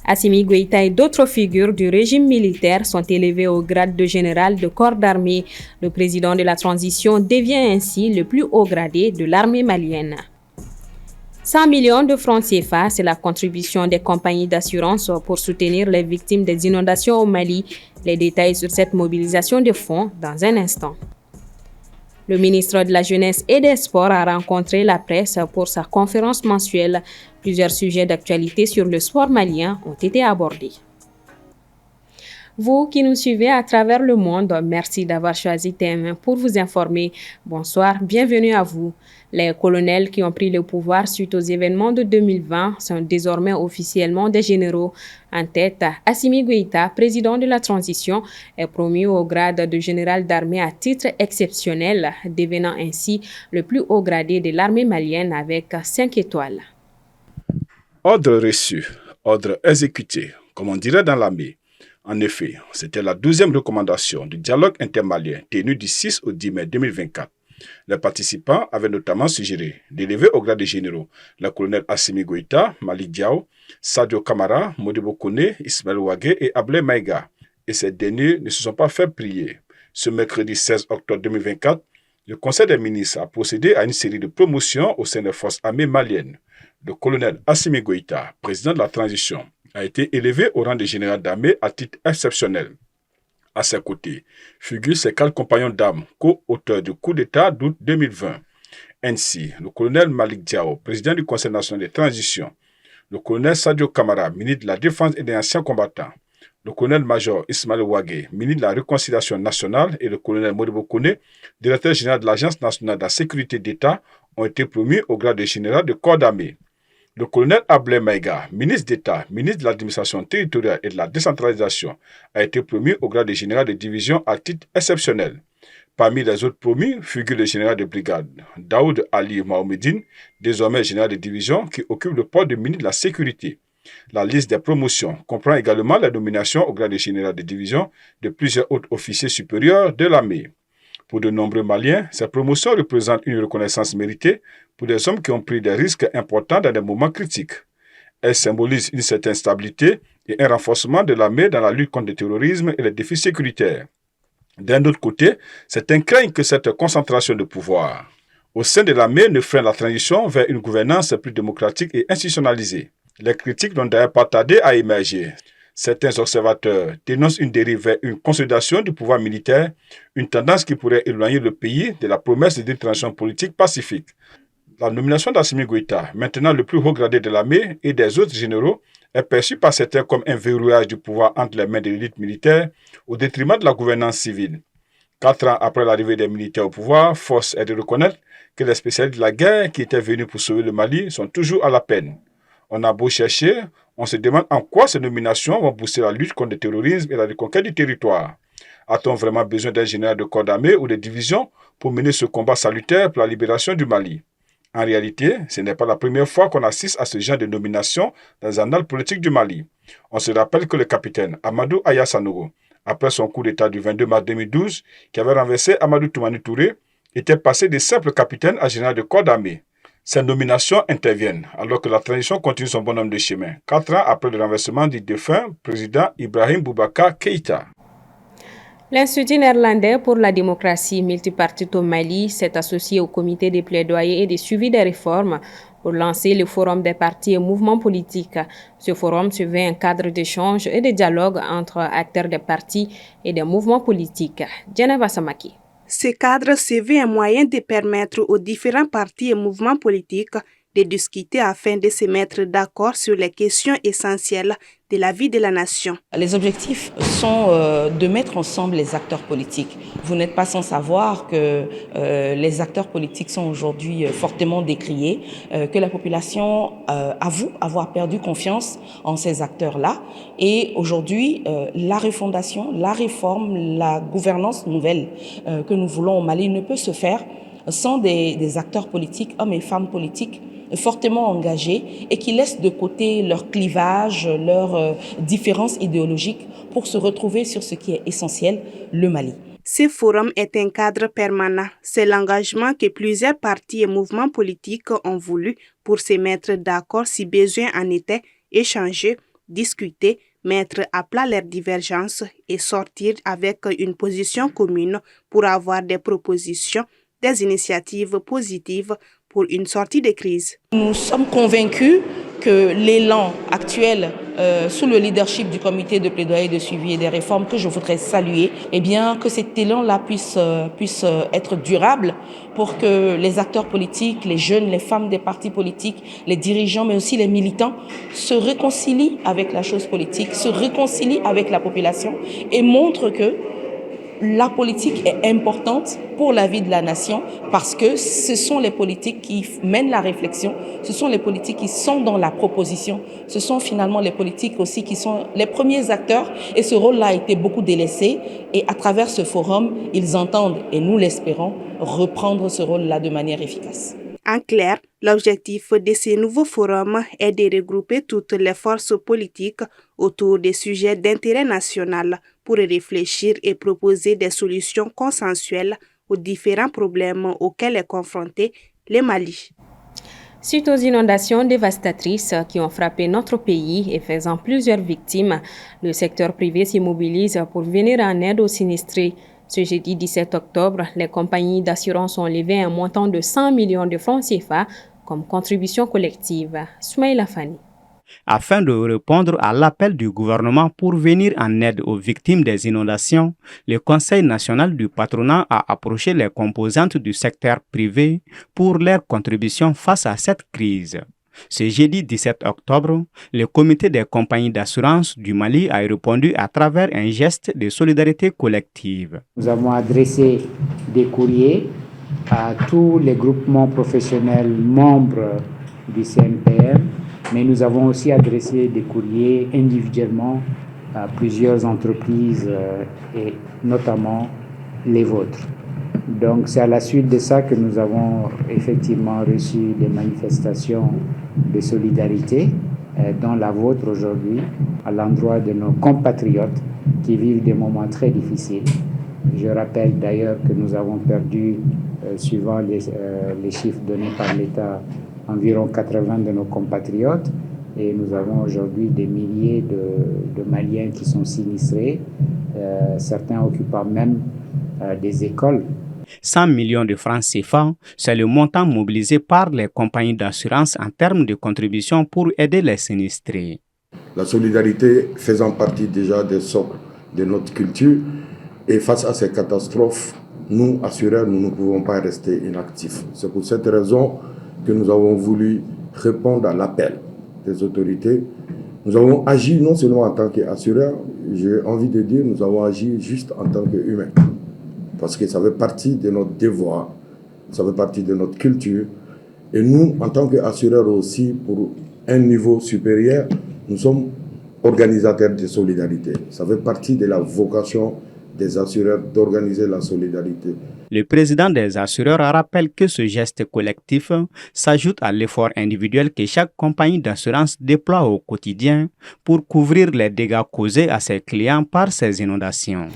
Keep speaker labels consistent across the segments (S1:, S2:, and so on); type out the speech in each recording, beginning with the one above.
S1: Assimi Goïta et d'autres figures du régime militaire sont élevés au grade de général de corps d'armée. Le président de la transition devient ainsi le plus haut gradé de l'armée malienne. 100 millions de francs CFA, c'est la contribution des compagnies d'assurance pour soutenir les victimes des inondations au Mali. Les détails sur cette mobilisation de fonds dans un instant. Le ministre de la Jeunesse et des Sports a rencontré la presse pour sa conférence mensuelle. Plusieurs sujets d'actualité sur le sport malien ont été abordés. Vous qui nous suivez à travers le monde, merci d'avoir choisi TM pour vous informer. Bonsoir, bienvenue à vous. Les colonels qui ont pris le pouvoir suite aux événements de 2020 sont désormais officiellement des généraux. En tête, Assimi Goïta, président de la transition, est promu au grade de général d'armée à titre exceptionnel, devenant ainsi le plus haut gradé de l'armée malienne avec 5 étoiles.
S2: Ordre reçu, ordre exécuté, comme on dirait dans l'armée. En effet, c'était la 12e recommandation du dialogue intermalien tenu du 6 au 10 mai 2024. Les participants avaient notamment suggéré d'élever au grade de généraux le colonel Assimi Goïta, Malik Diao, Sadio Kamara, Modibo Kone, Ismaël Ouagé et Ablé Maïga. Et ces derniers ne se sont pas fait prier. Ce mercredi 16 octobre 2024, le Conseil des ministres a procédé à une série de promotions au sein des forces armées maliennes. Le colonel Assimi Goïta, président de la transition, a été élevé au rang de général d'armée à titre exceptionnel. À ses côtés figurent ses 4 compagnons d'armes, co-auteurs du coup d'État d'août 2020. Ainsi, le colonel Malik Diao, président du Conseil national de transition, le colonel Sadio Kamara, ministre de la Défense et des anciens combattants, le colonel-major Ismaël Ouagé, ministre de la Réconciliation nationale, et le colonel Modibo Kone, directeur général de l'Agence nationale de la sécurité d'État, ont été promus au grade de général de corps d'armée. Le colonel Ablé Maïga, ministre d'État, ministre de l'administration territoriale et de la décentralisation, a été promu au grade de général de division à titre exceptionnel. Parmi les autres promus figure le général de brigade Daoud Ali Mahomedine, désormais général de division, qui occupe le poste de ministre de la Sécurité. La liste des promotions comprend également la nomination au grade de général de division de plusieurs autres officiers supérieurs de l'armée. Pour de nombreux Maliens, ces promotions représentent une reconnaissance méritée pour des hommes qui ont pris des risques importants dans des moments critiques. Elles symbolisent une certaine stabilité et un renforcement de l'armée dans la lutte contre le terrorisme et les défis sécuritaires. D'un autre côté, certains craignent que cette concentration de pouvoir au sein de l'armée ne freine la transition vers une gouvernance plus démocratique et institutionnalisée. Les critiques n'ont d'ailleurs pas tardé à émerger. Certains observateurs dénoncent une dérive vers une consolidation du pouvoir militaire, une tendance qui pourrait éloigner le pays de la promesse d'une transition politique pacifique. La nomination d'Assimi Goïta, maintenant le plus haut gradé de l'armée et des autres généraux, est perçue par certains comme un verrouillage du pouvoir entre les mains de l'élite militaire au détriment de la gouvernance civile. 4 ans après l'arrivée des militaires au pouvoir, force est de reconnaître que les spécialistes de la guerre qui étaient venus pour sauver le Mali sont toujours à la peine. On a beau chercher, on se demande en quoi ces nominations vont booster la lutte contre le terrorisme et la reconquête du territoire. A-t-on vraiment besoin d'un général de corps d'armée ou de division pour mener ce combat salutaire pour la libération du Mali? En réalité, ce n'est pas la première fois qu'on assiste à ce genre de nomination dans les annales politiques du Mali. On se rappelle que le capitaine Amadou Aya Sanogo, après son coup d'État du 22 mars 2012, qui avait renversé Amadou Toumani Touré, était passé de simple capitaine à général de corps d'armée. Ces nominations interviennent alors que la transition continue son bonhomme de chemin, 4 ans après le renversement du défunt président Ibrahim Boubacar Keïta.
S1: L'Institut néerlandais pour la démocratie multipartite au Mali s'est associé au comité des plaidoyers et des suivis des réformes pour lancer le Forum des partis et mouvements politiques. Ce forum se veut un cadre d'échange et de dialogue entre acteurs des partis et des mouvements politiques. Djeneva Samaki.
S3: Ce cadre se veut un moyen de permettre aux différents partis et mouvements politiques de discuter afin de se mettre d'accord sur les questions essentielles de la vie de la nation.
S4: Les objectifs sont de mettre ensemble les acteurs politiques. Vous n'êtes pas sans savoir que les acteurs politiques sont aujourd'hui fortement décriés, que la population avoue avoir perdu confiance en ces acteurs-là. Et aujourd'hui, la refondation, la réforme, la gouvernance nouvelle que nous voulons au Mali ne peut se faire sans des acteurs politiques, hommes et femmes politiques, fortement engagés et qui laissent de côté leurs clivages, leurs différences idéologiques pour se retrouver sur ce qui est essentiel, le Mali.
S3: Ce forum est un cadre permanent. C'est l'engagement que plusieurs partis et mouvements politiques ont voulu pour se mettre d'accord si besoin en était, échanger, discuter, mettre à plat leurs divergences et sortir avec une position commune pour avoir des propositions, des initiatives positives pour une sortie de crise.
S4: Nous sommes convaincus que l'élan actuel sous le leadership du comité de plaidoyer de suivi et des réformes que je voudrais saluer, eh bien que cet élan-là puisse être durable pour que les acteurs politiques, les jeunes, les femmes des partis politiques, les dirigeants, mais aussi les militants se réconcilient avec la chose politique, se réconcilient avec la population et montrent que la politique est importante pour la vie de la nation parce que ce sont les politiques qui mènent la réflexion, ce sont les politiques qui sont dans la proposition, ce sont finalement les politiques aussi qui sont les premiers acteurs et ce rôle-là a été beaucoup délaissé et à travers ce forum, ils entendent, et nous l'espérons, reprendre ce rôle-là de manière efficace.
S3: En clair, l'objectif de ces nouveaux forums est de regrouper toutes les forces politiques autour des sujets d'intérêt national pour réfléchir et proposer des solutions consensuelles aux différents problèmes auxquels est confronté le Mali.
S1: Suite aux inondations dévastatrices qui ont frappé notre pays et faisant plusieurs victimes, le secteur privé s'immobilise pour venir en aide aux sinistrés. Ce jeudi 17 octobre, les compagnies d'assurance ont levé un montant de 100 millions de francs CFA comme contribution collective. Soumaïla Fani.
S5: Afin de répondre à l'appel du gouvernement pour venir en aide aux victimes des inondations, le Conseil national du patronat a approché les composantes du secteur privé pour leur contribution face à cette crise. Ce jeudi 17 octobre, le comité des compagnies d'assurance du Mali a répondu à travers un geste de solidarité collective.
S6: Nous avons adressé des courriers à tous les groupements professionnels membres du CNPM, mais nous avons aussi adressé des courriers individuellement à plusieurs entreprises et notamment les vôtres. Donc c'est à la suite de ça que nous avons effectivement reçu des manifestations de solidarité, dont la vôtre aujourd'hui, à l'endroit de nos compatriotes qui vivent des moments très difficiles. Je rappelle d'ailleurs que nous avons perdu, suivant les chiffres donnés par l'État, environ 80 de nos compatriotes et nous avons aujourd'hui des milliers de Maliens qui sont sinistrés, certains occupant même des écoles.
S5: 100 millions de francs CFA, c'est le montant mobilisé par les compagnies d'assurance en termes de contribution pour aider les sinistrés.
S7: La solidarité faisant partie déjà des socles de notre culture et face à ces catastrophes, nous, assureurs, nous ne pouvons pas rester inactifs. C'est pour cette raison que nous avons voulu répondre à l'appel des autorités. Nous avons agi non seulement en tant qu'assureurs, j'ai envie de dire nous avons agi juste en tant qu'humains. Parce que ça fait partie de notre devoir, ça fait partie de notre culture. Et nous, en tant qu'assureurs aussi, pour un niveau supérieur, nous sommes organisateurs de solidarité. Ça fait partie de la vocation des assureurs d'organiser la solidarité.
S5: Le président des assureurs rappelle que ce geste collectif s'ajoute à l'effort individuel que chaque compagnie d'assurance déploie au quotidien pour couvrir les dégâts causés à ses clients par ces inondations.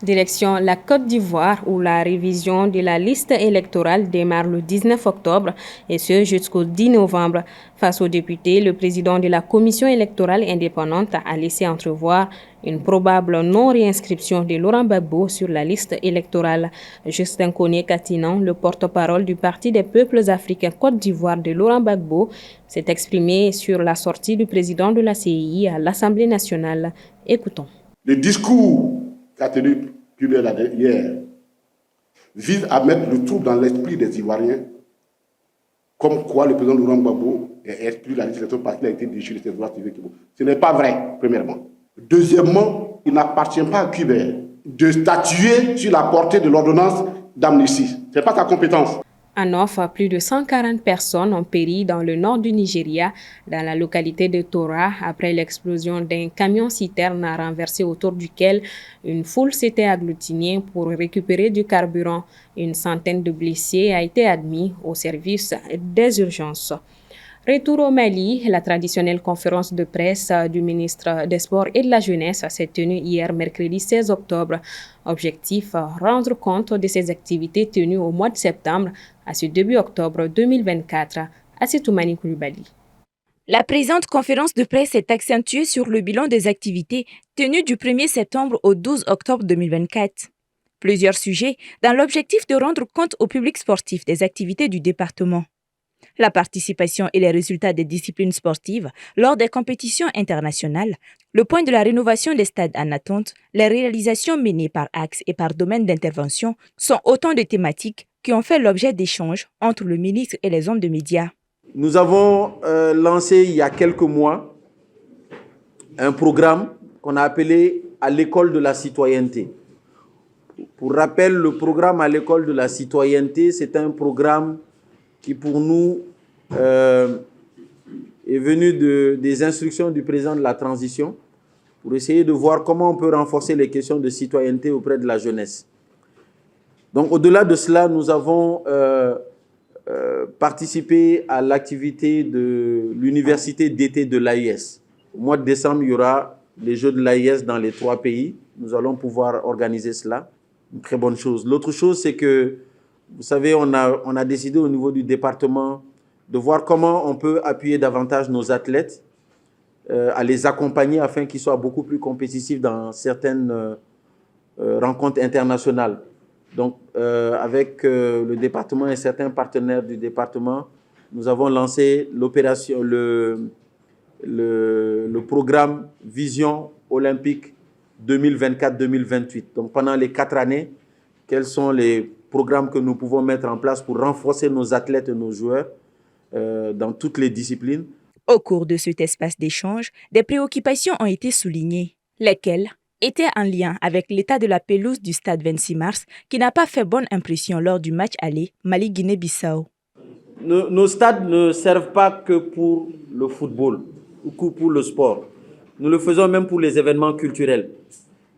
S1: Direction la Côte d'Ivoire où la révision de la liste électorale démarre le 19 octobre et ce jusqu'au 10 novembre. Face aux députés, le président de la commission électorale indépendante a laissé entrevoir une probable non-réinscription de Laurent Gbagbo sur la liste électorale. Justin Koné-Katinan, le porte-parole du Parti des peuples africains Côte d'Ivoire de Laurent Gbagbo, s'est exprimé sur la sortie du président de la CEI à l'Assemblée nationale. Écoutons.
S8: Le discours qu'a tenu hier vise à mettre le trouble dans l'esprit des Ivoiriens, comme quoi le président Laurent Gbagbo est exclu de la liste électorale parce qu'il a été déchu de ses droits civiques. Ce n'est pas vrai, premièrement. Deuxièmement, il n'appartient pas à Cuba de statuer sur la portée de l'ordonnance d'amnistie. Ce n'est pas sa compétence.
S1: En offre, plus de 140 personnes ont péri dans le nord du Nigeria, dans la localité de Tora, après l'explosion d'un camion-citerne renversé autour duquel une foule s'était agglutinée pour récupérer du carburant. Une centaine de blessés a été admis au service des urgences. Retour au Mali, la traditionnelle conférence de presse du ministre des Sports et de la Jeunesse s'est tenue hier mercredi 16 octobre. Objectif, rendre compte de ses activités tenues au mois de septembre à ce début octobre 2024. Assetoumani Koulibaly.
S9: La présente conférence de presse est accentuée sur le bilan des activités tenues du 1er septembre au 12 octobre 2024. Plusieurs sujets dans l'objectif de rendre compte au public sportif des activités du département. La participation et les résultats des disciplines sportives lors des compétitions internationales, le point de la rénovation des stades en attente, les réalisations menées par axe et par domaine d'intervention sont autant de thématiques qui ont fait l'objet d'échanges entre le ministre et les hommes de médias.
S10: Nous avons lancé il y a quelques mois un programme qu'on a appelé « À l'école de la citoyenneté ». Pour rappel, le programme « À l'école de la citoyenneté », c'est un programme qui pour nous est venu des instructions du président de la transition pour essayer de voir comment on peut renforcer les questions de citoyenneté auprès de la jeunesse. Donc au-delà de cela, nous avons participé à l'activité de l'université d'été de l'AIS. Au mois de décembre, il y aura les Jeux de l'AIS dans les 3 pays. Nous allons pouvoir organiser cela, une très bonne chose. L'autre chose, c'est que vous savez, on a décidé au niveau du département de voir comment on peut appuyer davantage nos athlètes, à les accompagner afin qu'ils soient beaucoup plus compétitifs dans certaines rencontres internationales. Donc, avec le département et certains partenaires du département, nous avons lancé l'opération, le programme Vision Olympique 2024-2028. Donc, pendant les 4 années, quels sont les programmes que nous pouvons mettre en place pour renforcer nos athlètes et nos joueurs dans toutes les disciplines.
S9: Au cours de cet espace d'échange, des préoccupations ont été soulignées, lesquelles étaient en lien avec l'état de la pelouse du stade 26 mars qui n'a pas fait bonne impression lors du match aller Mali-Guinée-Bissau.
S10: Nos stades ne servent pas que pour le football ou que pour le sport. Nous le faisons même pour les événements culturels.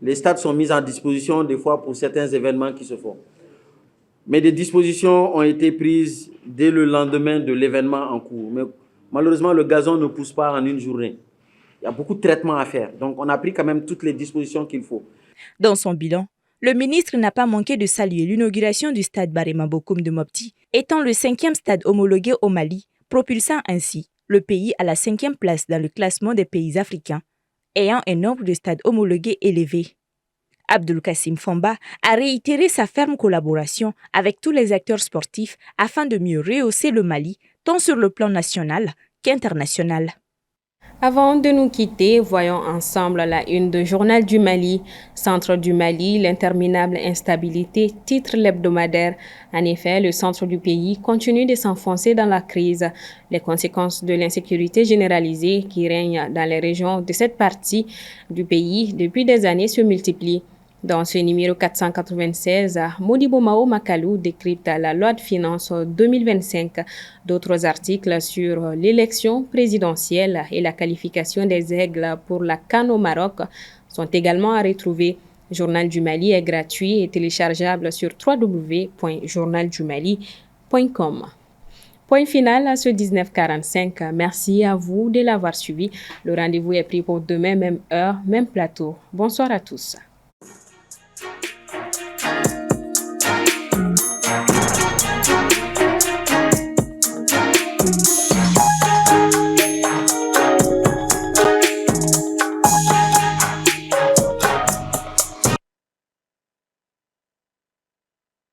S10: Les stades sont mis en disposition des fois pour certains événements qui se font. Mais des dispositions ont été prises dès le lendemain de l'événement en cours. Mais malheureusement, le gazon ne pousse pas en une journée. Il y a beaucoup de traitements à faire. Donc, on a pris quand même toutes les dispositions qu'il faut.
S9: Dans son bilan, le ministre n'a pas manqué de saluer l'inauguration du stade Barema Bokoum de Mopti, étant le 5e stade homologué au Mali, propulsant ainsi le pays à la 5e place dans le classement des pays africains, ayant un nombre de stades homologués élevé. Abdul Kassim Fomba a réitéré sa ferme collaboration avec tous les acteurs sportifs afin de mieux rehausser le Mali, tant sur le plan national qu'international.
S1: Avant de nous quitter, voyons ensemble la une de Journal du Mali. Centre du Mali, l'interminable instabilité, titre l'hebdomadaire. En effet, le centre du pays continue de s'enfoncer dans la crise. Les conséquences de l'insécurité généralisée qui règne dans les régions de cette partie du pays depuis des années se multiplient. Dans ce numéro 496, Modibo Mao Makalou décrypte la loi de finances 2025. D'autres articles sur l'élection présidentielle et la qualification des aigles pour la CAN au Maroc sont également à retrouver. Journal du Mali est gratuit et téléchargeable sur www.journaldumali.com. Point final à ce 19h45. Merci à vous de l'avoir suivi. Le rendez-vous est pris pour demain, même heure, même plateau. Bonsoir à tous.